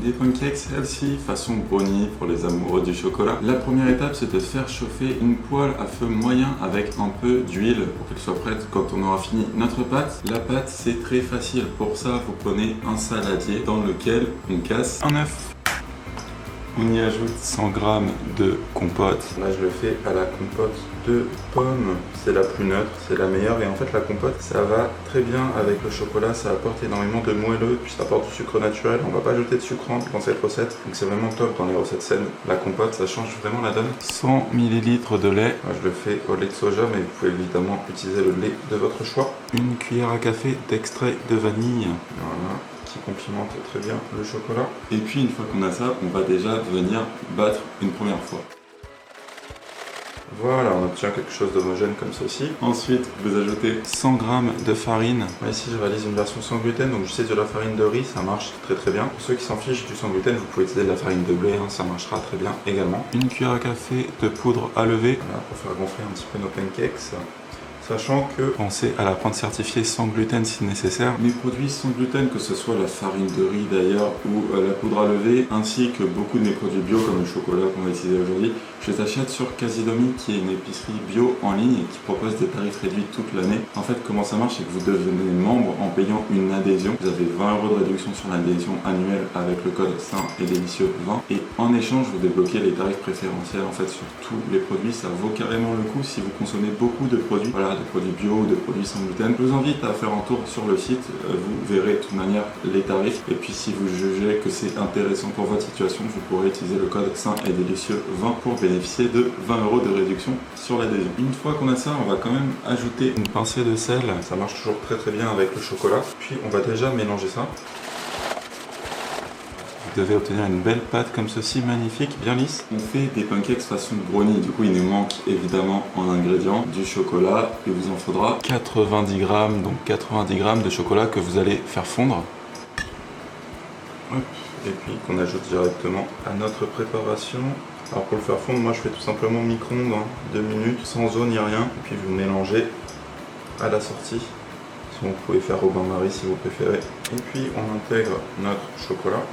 Des pancakes healthy façon brownie pour les amoureux du chocolat. La première étape, c'est de faire chauffer une poêle à feu moyen avec un peu d'huile pour qu'elle soit prête quand on aura fini notre pâte. La pâte, c'est très facile. Pour ça, vous prenez un saladier dans lequel on casse un œuf. On y ajoute 100 g de compote. Là, je le fais à la compote de pommes. C'est la plus neutre, c'est la meilleure. Et en fait, la compote, ça va très bien avec le chocolat. Ça apporte énormément de moelleux, puis ça apporte du sucre naturel. On va pas ajouter de sucre dans cette recette. Donc c'est vraiment top dans les recettes saines. La compote, ça change vraiment la donne. 100 ml de lait. Moi, je le fais au lait de soja, mais vous pouvez évidemment utiliser le lait de votre choix. Une cuillère à café d'extrait de vanille. Voilà. Qui complimente très bien le chocolat. Et puis une fois qu'on a ça, on va déjà venir battre une première fois. Voilà, on obtient quelque chose d'homogène comme ceci. Ensuite, vous ajoutez 100 g de farine. Moi ici, je réalise une version sans gluten, donc j'utilise de la farine de riz, ça marche très bien. Pour ceux qui s'en fichent du sans gluten, vous pouvez utiliser de la farine de blé, ça marchera très bien également. Une cuillère à café de poudre à lever, voilà, pour faire gonfler un petit peu nos pancakes. Sachant que pensez à la prendre certifiée sans gluten si nécessaire. Mes produits sans gluten, que ce soit la farine de riz d'ailleurs ou la poudre à lever, ainsi que beaucoup de mes produits bio comme le chocolat qu'on va utiliser aujourd'hui, je les achète sur Casidomi, qui est une épicerie bio en ligne et qui propose des tarifs réduits toute l'année. En fait, comment ça marche, c'est que vous devenez membre en payant une adhésion. Vous avez 20 € de réduction sur l'adhésion annuelle avec le code sain et délicieux 20. Et en échange, vous débloquez les tarifs préférentiels en fait sur tous les produits. Ça vaut carrément le coup si vous consommez beaucoup de produits. Voilà, de produits bio ou de produits sans gluten. Je vous invite à faire un tour sur le site, vous verrez de toute manière les tarifs et puis si vous jugez que c'est intéressant pour votre situation, vous pourrez utiliser le code sain et délicieux 20 pour bénéficier de 20 € de réduction sur l'adhésion. Une fois qu'on a ça, on va quand même ajouter une pincée de sel, ça marche toujours très bien avec le chocolat. Puis on va déjà mélanger ça. Vous devez obtenir une belle pâte comme ceci, magnifique, bien lisse. On fait des pancakes façon brownie, du coup il nous manque évidemment en ingrédients du chocolat. Il vous en faudra 90 g, donc 90 g de chocolat que vous allez faire fondre. Hop. Et puis qu'on ajoute directement à notre préparation. Alors pour le faire fondre, moi je fais tout simplement micro-ondes, 2 minutes, sans eau ni rien. Et puis vous mélangez à la sortie. Sinon vous pouvez faire au bain-marie si vous préférez. Et puis on intègre notre chocolat.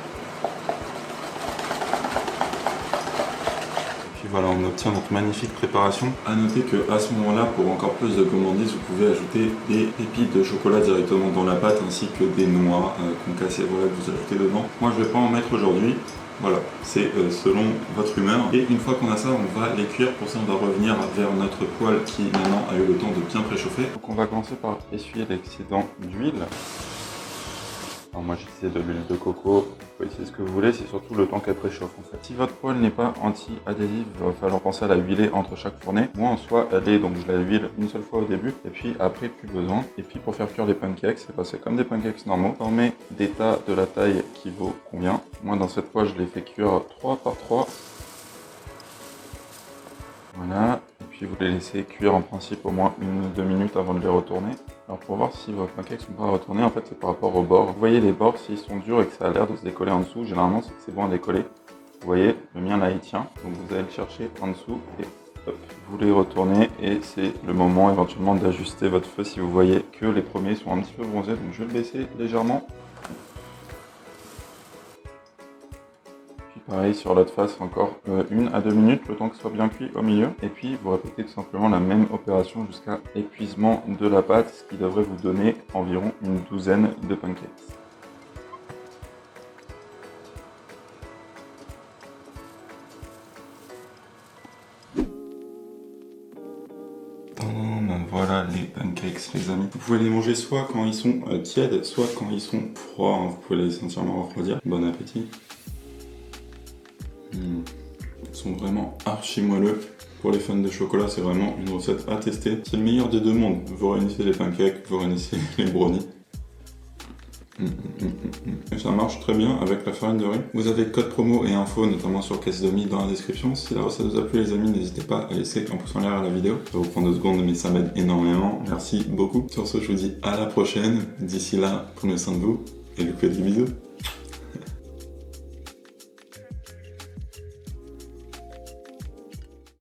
Voilà, on obtient notre magnifique préparation. A noter que à ce moment-là, pour encore plus de gourmandise, vous pouvez ajouter des pépites de chocolat directement dans la pâte, ainsi que des noix concassées, voilà, que vous ajoutez dedans. Moi, je ne vais pas en mettre aujourd'hui. Voilà, c'est selon votre humeur. Et une fois qu'on a ça, on va les cuire. Pour ça, on va revenir vers notre poêle qui maintenant a eu le temps de bien préchauffer. Donc, on va commencer par essuyer l'excédent d'huile. Alors moi j'utilise de l'huile de coco, vous pouvez utiliser ce que vous voulez, c'est surtout le temps qu'elle préchauffe en fait. Si votre poêle n'est pas anti-adhésif, il va falloir penser à la huiler entre chaque fournée. Moi en soi elle est, donc je la huile une seule fois au début, et puis après plus besoin. Et puis pour faire cuire les pancakes, c'est passé comme des pancakes normaux. On met des tas de la taille qui vaut combien. Moi dans cette poêle je les fais cuire 3 par 3. Voilà, et puis vous les laissez cuire en principe au moins 1 ou 2 minutes avant de les retourner. Alors pour voir si vos pancakes sont pas retournés, en fait c'est par rapport aux bords. Vous voyez les bords, s'ils sont durs et que ça a l'air de se décoller en dessous, généralement c'est que c'est bon à décoller. Vous voyez, le mien là il tient, donc vous allez le chercher en dessous et hop, vous les retournez et c'est le moment éventuellement d'ajuster votre feu si vous voyez que les premiers sont un petit peu bronzés, donc je vais le baisser légèrement. Pareil sur l'autre face, encore 1 à 2 minutes, le temps que ce soit bien cuit au milieu. Et puis vous répétez tout simplement la même opération jusqu'à épuisement de la pâte, ce qui devrait vous donner environ une douzaine de pancakes. Voilà les pancakes les amis. Vous pouvez les manger soit quand ils sont tièdes, soit quand ils sont froids, vous pouvez les laisser entièrement refroidir. Bon appétit. Ils sont vraiment archi moelleux. Pour les fans de chocolat, c'est vraiment une recette à tester. C'est le meilleur des deux mondes. Vous réunissez les pancakes, vous réunissez les brownies. Et ça marche très bien avec la farine de riz. Vous avez code promo et info, notamment sur Casidomi dans la description. Si la recette vous a plu les amis, n'hésitez pas à laisser un pouce en l'air à la vidéo. Ça vous prend 2 secondes, mais ça m'aide énormément. Merci beaucoup. Sur ce, je vous dis à la prochaine. D'ici là, prenez soin de vous et je vous fais des bisous.